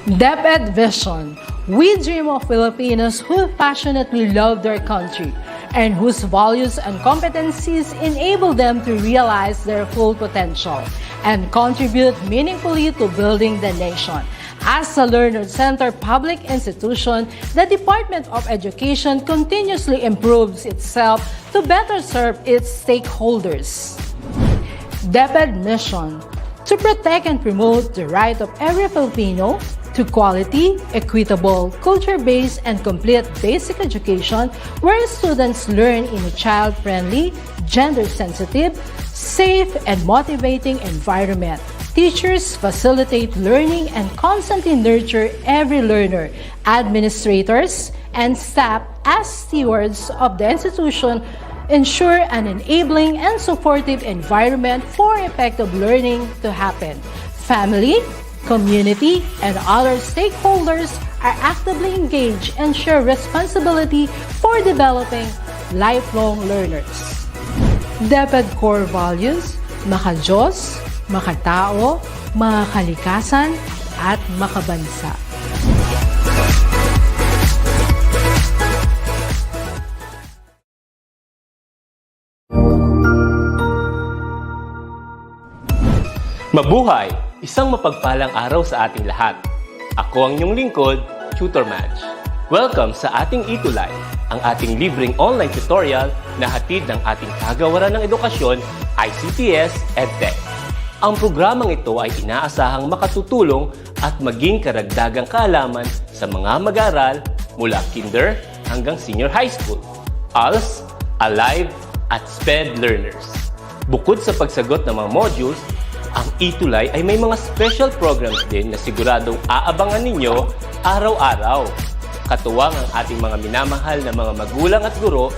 DepEd Vision. We dream of Filipinos who passionately love their country and whose values and competencies enable them to realize their full potential and contribute meaningfully to building the nation. As a learner-centered public institution, the Department of Education continuously improves itself to better serve its stakeholders. DepEd mission: to protect and promote the right of every Filipino to quality, equitable, culture-based, and complete basic education where students learn in a child-friendly, gender-sensitive, safe, and motivating environment. Teachers facilitate learning and constantly nurture every learner. Administrators and staff, as stewards of the institution, ensure an enabling and supportive environment for effective learning to happen. Family, community, and other stakeholders are actively engaged and share responsibility for developing lifelong learners. DepEd core values: maka-Diyos, makatao, makakalikasan, at makabansa. Mabuhay! Isang mapagpalang araw sa ating lahat. Ako ang inyong lingkod, Tutor Madge. Welcome sa ating ETUlay, ang ating libreng online tutorial na hatid ng ating kagawaran ng edukasyon, ICTS EdTech. Ang programang ito ay inaasahang makatutulong at maging karagdagang kaalaman sa mga mag-aaral mula kinder hanggang senior high school, ALS, Alive, at SPED learners. Bukod sa pagsagot ng mga modules, ang ETUlay ay may mga special programs din na siguradong aabangan ninyo araw-araw. Katuwang ang ating mga minamahal na mga magulang at guro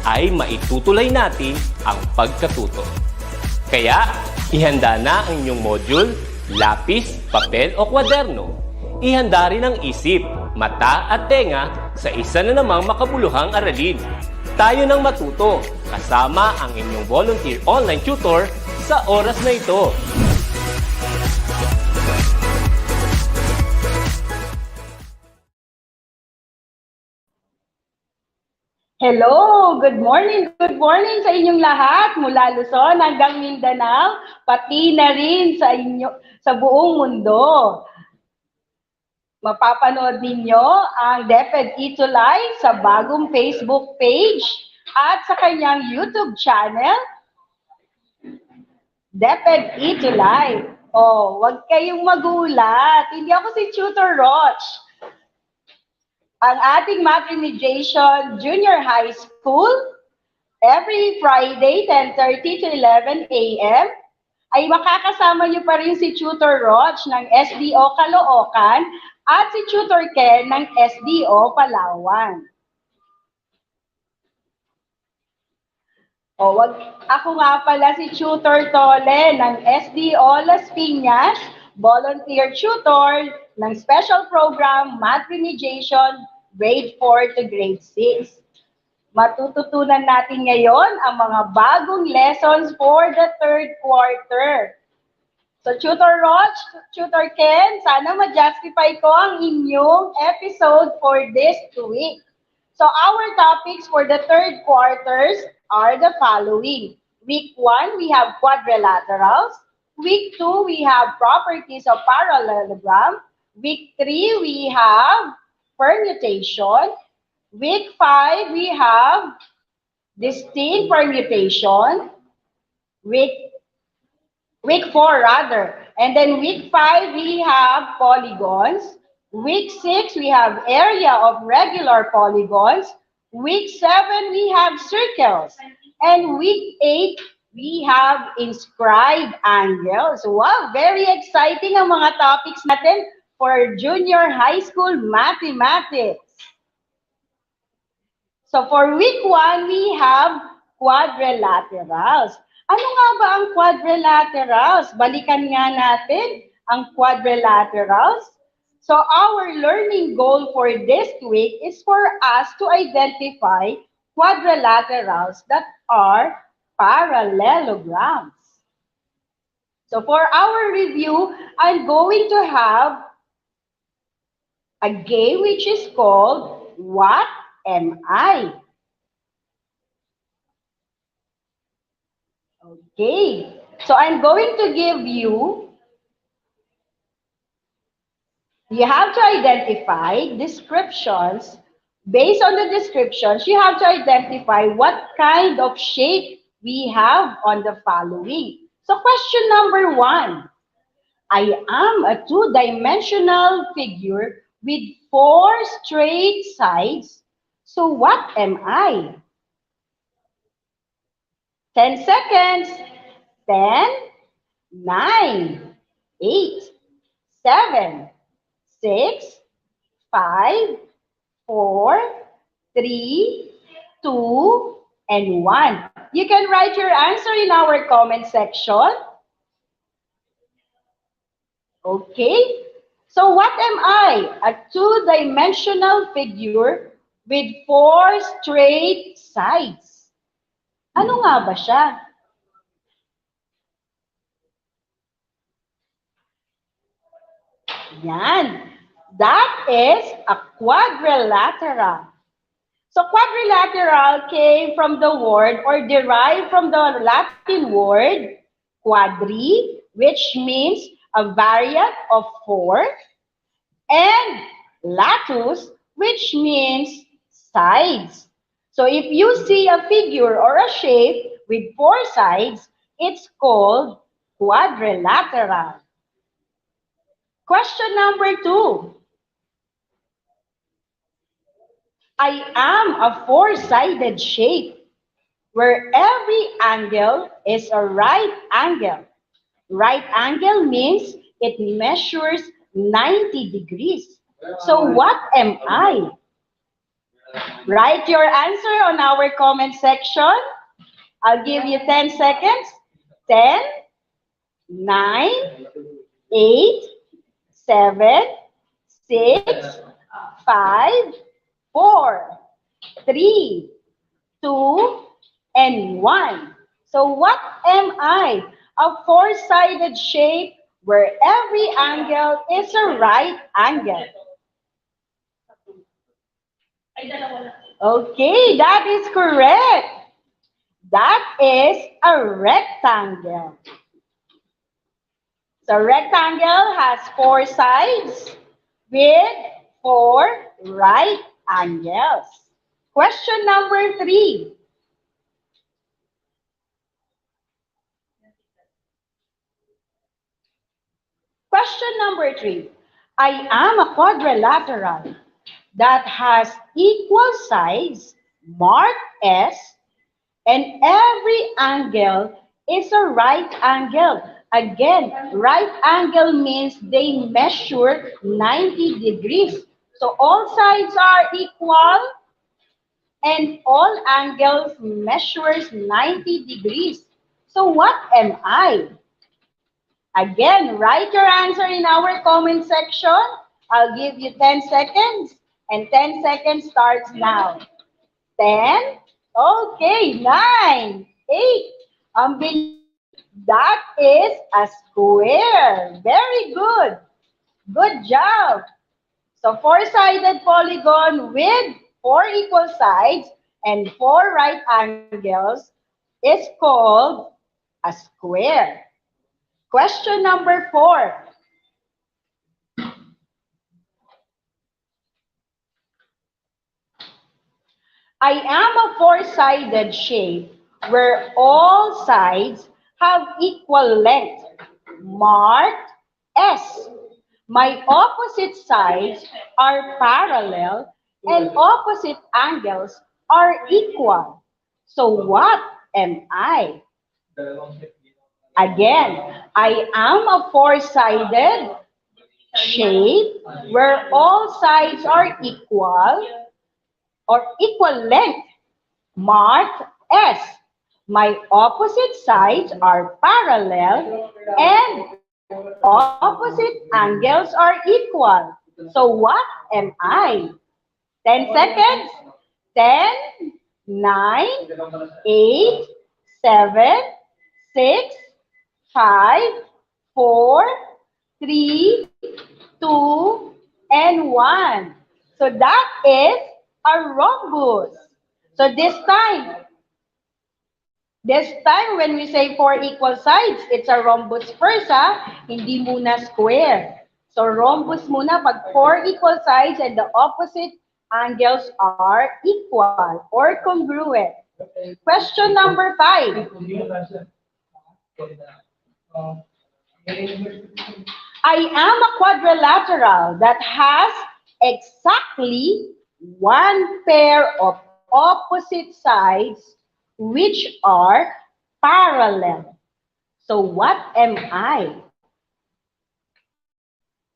ay maitutulay natin ang pagkatuto. Kaya, ihanda na ang inyong module, lapis, papel o kwaderno. Ihanda rin ang isip, mata at tenga sa isa na namang makabuluhang aralin. Tayo nang matuto kasama ang inyong volunteer online tutor sa oras na ito. Hello! Good morning sa inyong lahat mula Luzon hanggang Mindanao, pati na rin sa buong mundo. Mapapanood ninyo ang DepEd ETUlay sa bagong Facebook page at sa kanyang YouTube channel, DepEd ETUlay. Oh, huwag kayong magulat. Hindi ako si Tutor Roch. Ang ating Math Remediation Junior High School, every Friday, 10:30 to 11 a.m., ay makakasama niyo pa rin si Tutor Roch ng SDO Caloocan at si Tutor Ken ng SDO Palawan. Ako nga pala si Tutor Tole ng SDO Las Piñas, volunteer tutor ng Special Program Math Remediation Grade 4 to Grade 6. Matututunan natin ngayon ang mga bagong lessons for the third quarter. So, Tutor Roch, Tutor Ken, sana ma-justify ko ang inyong episode for this week. So, our topics for the third quarters are the following. Week 1, we have quadrilaterals. Week 2, we have properties of parallelogram. Week 3, we have permutation. Week 5, we have distinct permutation. Week 4 rather. And then week 5, we have polygons. Week 6, we have area of regular polygons. Week 7, we have circles. And week 8, we have inscribed angles. Wow, very exciting ang mga topics natin for junior high school mathematics. So for week 1, we have quadrilaterals. Ano nga ba ang quadrilaterals? Balikan nga natin ang quadrilaterals. So our learning goal for this week is for us to identify quadrilaterals that are parallelograms. So for our review, I'm going to have a game which is called What Am I? Okay, so I'm going to give you have to identify descriptions. Based on the descriptions, you have to identify what kind of shape we have on the following. So question number 1. I am a two-dimensional figure with 4 straight sides. So what am I? 10 seconds. 10, 9, 8, 7, 6, 5, 4, 3, 2, and 1. You can write your answer in our comment section. Okay? So what am I? A two-dimensional figure with 4 straight sides. Ano nga ba siya? Yan. That is a quadrilateral. So quadrilateral came from the word or derived from the Latin word quadri, which means a variant of 4, and latus, which means sides. So if you see a figure or a shape with 4 sides, it's called quadrilateral. Question number 2. I am a 4-sided shape where every angle is a right angle. Right angle means it measures 90 degrees. So what am I? Write your answer on our comment section. I'll give you 10 seconds. 10, 9, 8, 7, 6, 5, 4, 3, 2, and 1. So what am I? A 4-sided shape where every angle is a right angle. Okay, that is correct. That is a rectangle. So rectangle has 4 sides with 4 right angles. Question number 3. Question number 3. I am a quadrilateral that has equal sides marked S, and every angle is a right angle. Again, right angle means they measure 90 degrees. So all sides are equal and all angles measures 90 degrees. So what am I? Again, write your answer in our comment section. I'll give you 10 seconds, and 10 seconds starts now. 10, okay, 9, 8, that is a square. Very good. Good job. So 4-sided polygon with 4 equal sides and 4 right angles is called a square. Question number 4. I am a 4-sided shape where all sides have equal length, marked S. My opposite sides are parallel and opposite angles are equal. So what am I? Again, I am a 4-sided shape where all sides are equal or equal length, marked S. My opposite sides are parallel and opposite angles are equal. So what am I? 10 seconds. 10, 9, 8, 7, 6, 5, 4, 3, 2, and and 1. So that is a rhombus. So this time when we say 4 equal sides, it's a rhombus first, ha? Hindi muna square. So rhombus muna pag 4 equal sides and the opposite angles are equal or congruent. Question number 5. I am a quadrilateral that has exactly one pair of opposite sides which are parallel. So what am I?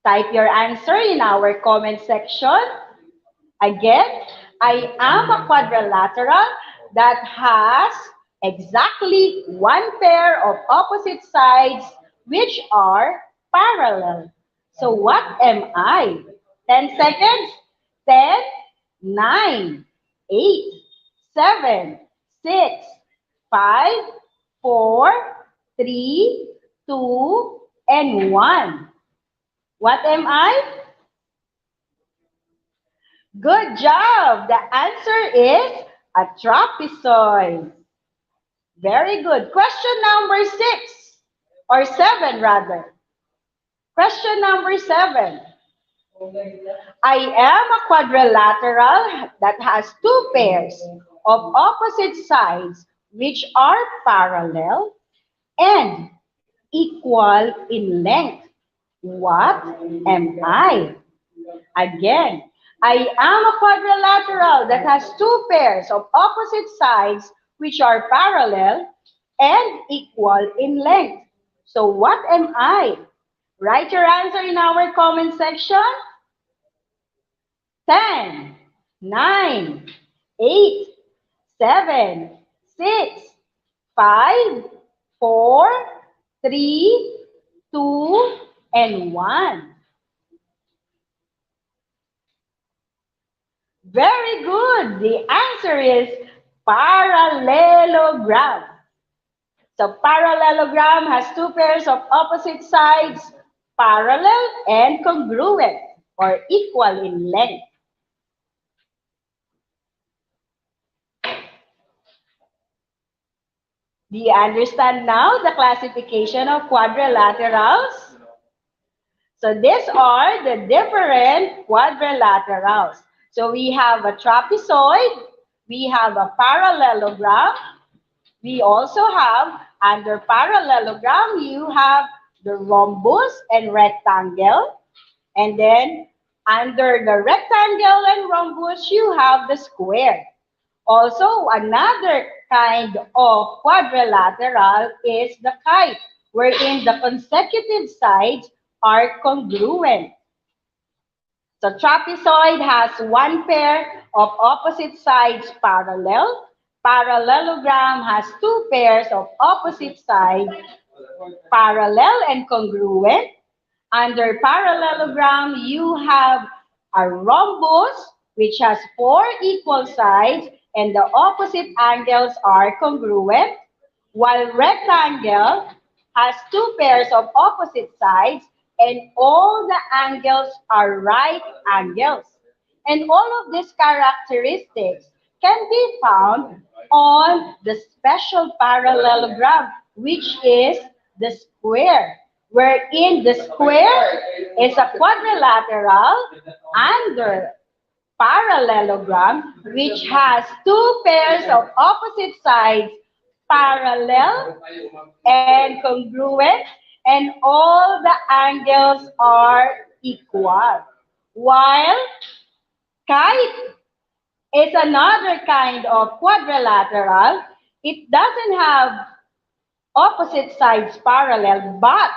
Type your answer in our comment section. Again, I am a quadrilateral that has exactly one pair of opposite sides which are parallel. So what am I? 10 seconds. 10, 9, 8, 7, 6, 5, 4, 3, 2, and 1. What am I? Good job! The answer is a trapezoid. Very good. Question number 6, or 7 rather. Question number 7. I am a quadrilateral that has two pairs of opposite sides which are parallel and equal in length. What am I? Again, I am a quadrilateral that has two pairs of opposite sides which are parallel and equal in length. So what am I? Write your answer in our comment section. 10, 9, 8, 7, 6, 5, 4, 3, 2, and 1. Very good. The answer is parallelogram. So parallelogram has two pairs of opposite sides, parallel and congruent or equal in length. Do you understand now the classification of quadrilaterals? So these are the different quadrilaterals. So we have a trapezoid, we have a parallelogram, we also have, under parallelogram, you have the rhombus and rectangle. And then under the rectangle and rhombus, you have the square. Also, another kind of quadrilateral is the kite, wherein the consecutive sides are congruent. So trapezoid has one pair of opposite sides parallel. Parallelogram has two pairs of opposite sides parallel and congruent. Under parallelogram, you have a rhombus, which has four equal sides, and the opposite angles are congruent, while rectangle has two pairs of opposite sides, and all the angles are right angles. And all of these characteristics can be found on the special parallelogram, which is the square, wherein the square is a quadrilateral under parallelogram, which has two pairs of opposite sides parallel and congruent, and all the angles are equal. While kite is another kind of quadrilateral, it doesn't have opposite sides parallel, but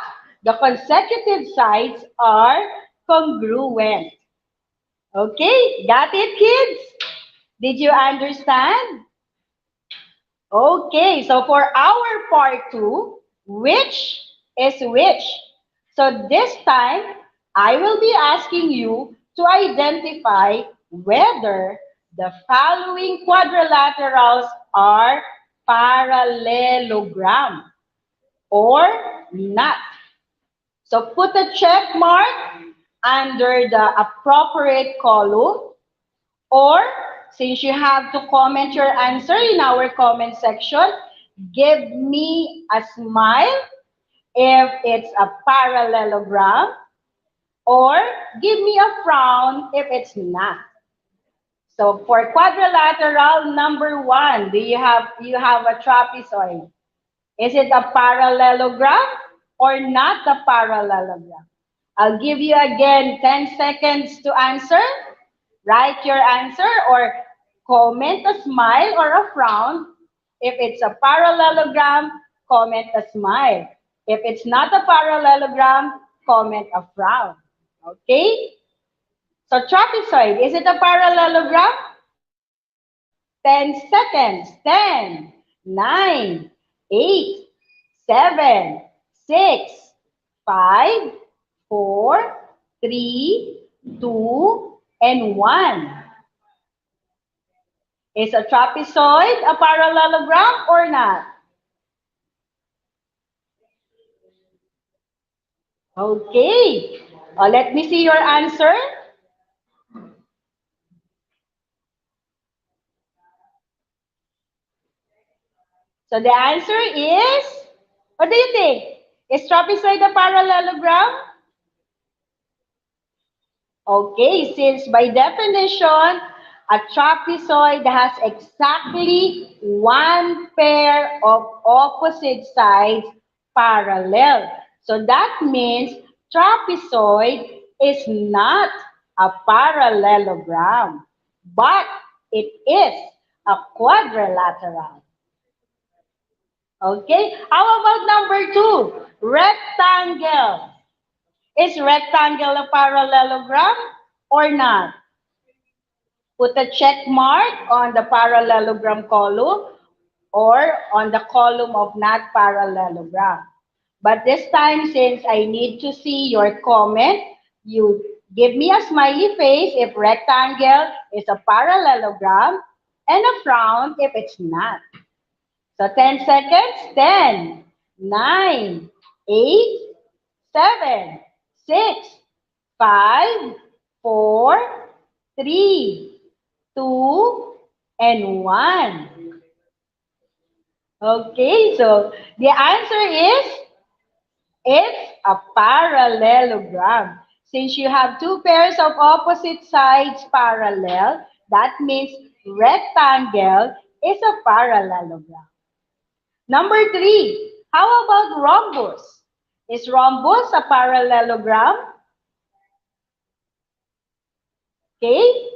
the consecutive sides are congruent. Okay, got it, kids? Did you understand? Okay, so for our part 2, which is which? So this time, I will be asking you to identify whether the following quadrilaterals are parallelogram or not. So put a check mark under the appropriate column, or since you have to comment your answer in our comment section, give me a smile if it's a parallelogram, or give me a frown if it's not. So for quadrilateral number 1, do you have a trapezoid? Is it a parallelogram or not a parallelogram? I'll give you again 10 seconds to answer. Write your answer or comment a smile or a frown. If it's a parallelogram, comment a smile. If it's not a parallelogram, comment a frown. Okay? So trapezoid, is it a parallelogram? 10 seconds. 10, 9, 8, 7, 6, 5, 4, 3, 2, and 1. Is a trapezoid a parallelogram or not? Okay. Let me see your answer. So the answer is, what do you think? Is trapezoid a parallelogram? Okay, since by definition, a trapezoid has exactly one pair of opposite sides parallel. So that means trapezoid is not a parallelogram, but it is a quadrilateral. Okay, how about number 2? Rectangle. Is rectangle a parallelogram or not? Put a check mark on the parallelogram column or on the column of not parallelogram. But this time, since I need to see your comment, you give me a smiley face if rectangle is a parallelogram and a frown if it's not. So 10 seconds, 10, 9, 8, 7, 6, 5, 4, 3, 2, and 1. Okay, so the answer is it's a parallelogram. Since you have two pairs of opposite sides parallel, that means rectangle is a parallelogram. Number 3, how about rhombus? Is rhombus a parallelogram? Okay?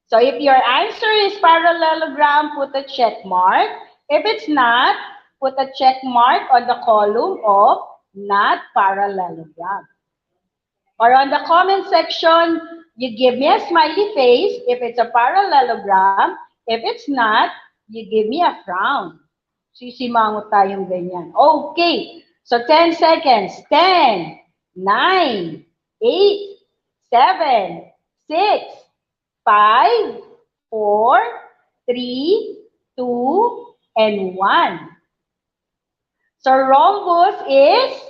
So if your answer is parallelogram, put a check mark. If it's not, put a check mark on the column of not parallelogram. Or on the comment section, you give me a smiley face if it's a parallelogram. If it's not, you give me a frown. Sisimangot tayong ganyan. Okay. So 10 seconds. 10, 9, 8, 7, 6, 5, 4, 3, 2, and 1. So rhombus is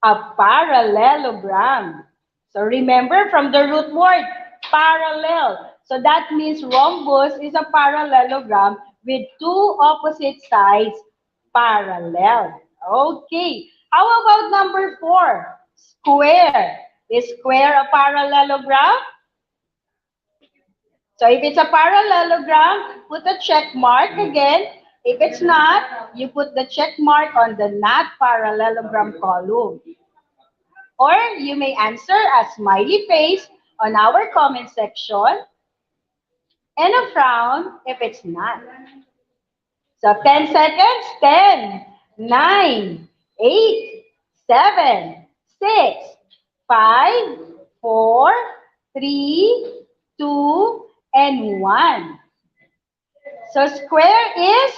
a parallelogram. So remember from the root word, parallel. So that means rhombus is a parallelogram with two opposite sides parallel. Okay. How about number 4? Square. Is square a parallelogram? So if it's a parallelogram, put a check mark again. If it's not, you put the check mark on the not parallelogram column. Or you may answer a smiley face on our comment section and a frown if it's not. So 10 seconds, 10, 9, 8, 7, 6, 5, 4, 3, 2, and 1. So square is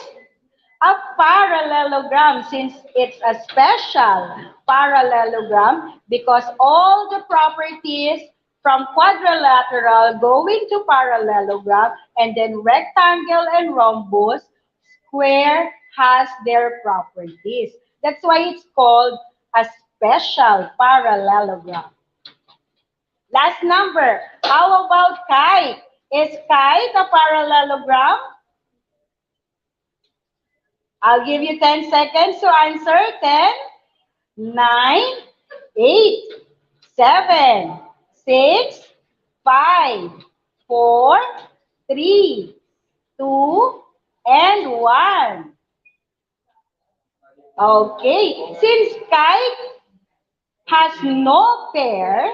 a parallelogram since it's a special parallelogram because all the properties from quadrilateral going to parallelogram and then rectangle and rhombus, square has their properties. That's why it's called a special parallelogram. Last number. How about kite? Is kite a parallelogram? I'll give you 10 seconds to answer. 10, 9, 8, 7, 6, 5, 4, 3, 2, and 1. Okay, since kite has no pair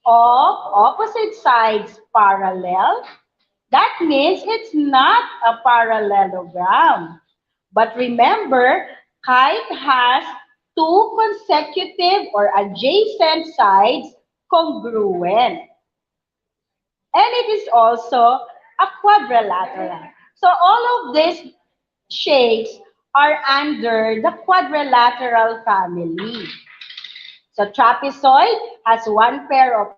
of opposite sides parallel, that means it's not a parallelogram. But remember, kite has two consecutive or adjacent sides congruent. And it is also a quadrilateral. So all of these shapes are under the quadrilateral family. So trapezoid has one pair of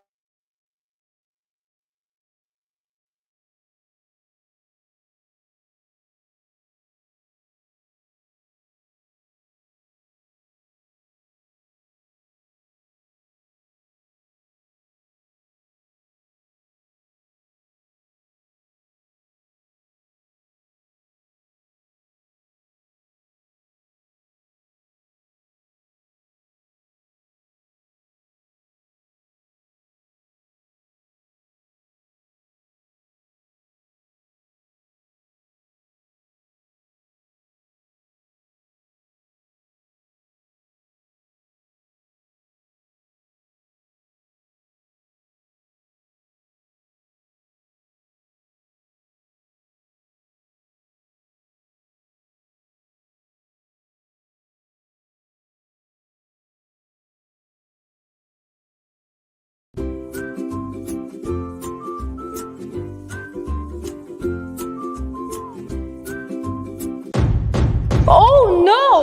Oh no!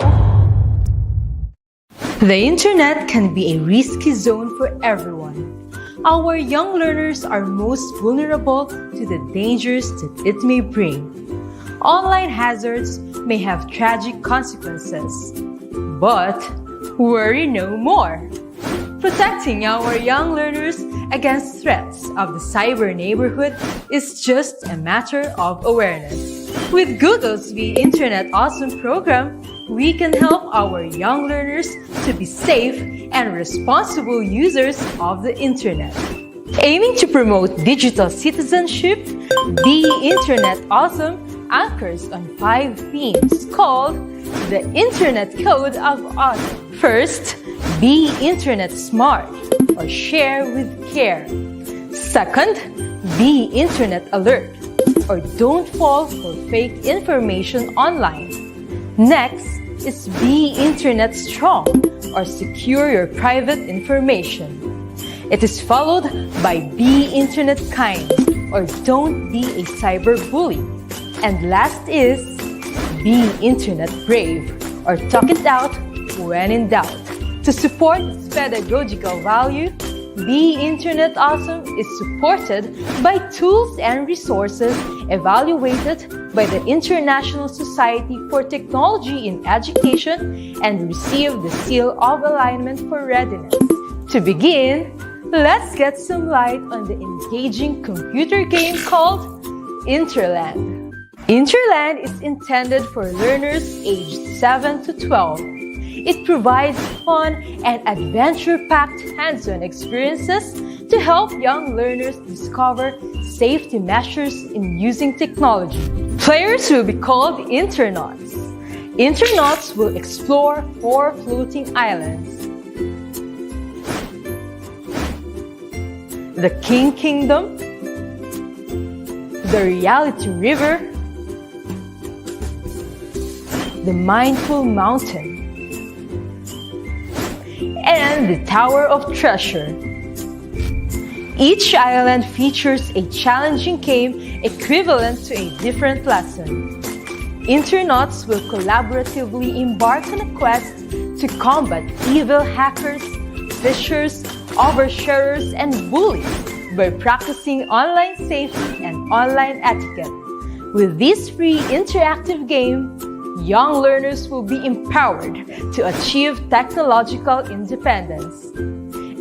The internet can be a risky zone for everyone. Our young learners are most vulnerable to the dangers that it may bring. Online hazards may have tragic consequences. But worry no more. Protecting our young learners against threats of the cyber neighborhood is just a matter of awareness. With Google's Be Internet Awesome program, we can help our young learners to be safe and responsible users of the internet. Aiming to promote digital citizenship, Be Internet Awesome anchors on 5 themes called the Internet Code of Awesome. First, be Internet smart or share with care. Second, be Internet alert or don't fall for fake information online. Next is be Internet strong or secure your private information. It is followed by be Internet kind or don't be a cyber bully. And last is be Internet brave or talk it out when in doubt. To support its pedagogical value, Be Internet Awesome is supported by tools and resources evaluated by the International Society for Technology in Education and received the seal of alignment for readiness. To begin, let's get some light on the engaging computer game called Interland. Interland is intended for learners aged 7 to 12. It provides fun and adventure-packed hands-on experiences to help young learners discover safety measures in using technology. Players will be called Internauts. Internauts will explore 4 floating islands: the King Kingdom, the Reality River, the Mindful Mountain, and the Tower of Treasure. Each island features a challenging game equivalent to a different lesson. Internauts will collaboratively embark on a quest to combat evil hackers, phishers, oversharers, and bullies by practicing online safety and online etiquette. With this free interactive game, young learners will be empowered to achieve technological independence.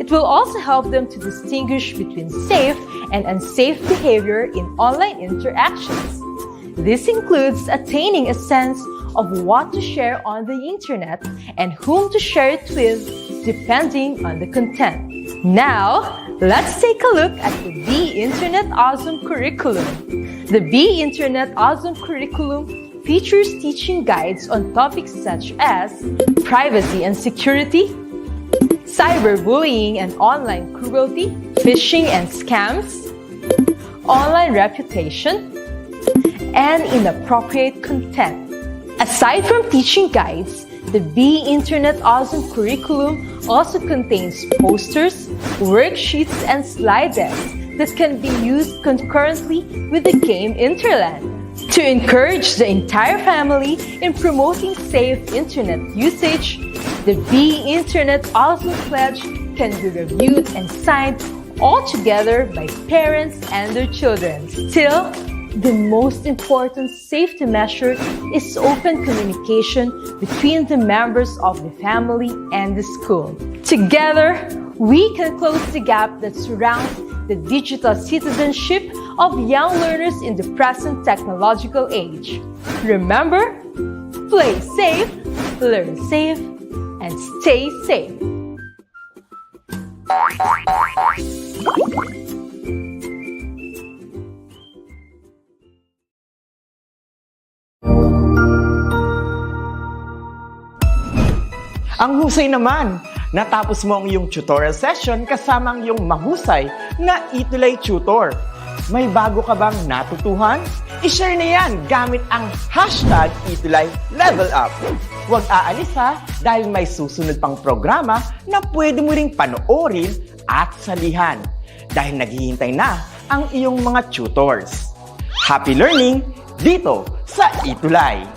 It will also help them to distinguish between safe and unsafe behavior in online interactions. This includes attaining a sense of what to share on the internet and whom to share it with, depending on the content. Now, let's take a look at the Be Internet Awesome curriculum. The Be Internet Awesome curriculum features teaching guides on topics such as privacy and security, cyberbullying and online cruelty, phishing and scams, online reputation, and inappropriate content. Aside from teaching guides, the Be Internet Awesome curriculum also contains posters, worksheets, and slide decks that can be used concurrently with the game Interland. To encourage the entire family in promoting safe internet usage, the Be Internet Awesome Pledge can be reviewed and signed all together by parents and their children. Still, the most important safety measure is open communication between the members of the family and the school. Together, we can close the gap that surrounds the digital citizenship of young learners in the present technological age. Remember, play safe, learn safe, and stay safe. Ang husay naman! Natapos mo ang iyong tutorial session kasama ang iyong mahusay na ETUlay tutor. May bago ka bang natutuhan? I-share na yan gamit ang hashtag #ETUlayLevelUp. Huwag aalis ha dahil may susunod pang programa na pwede mo ring panoorin at salihan dahil naghihintay na ang iyong mga tutors. Happy learning dito sa ETUlay!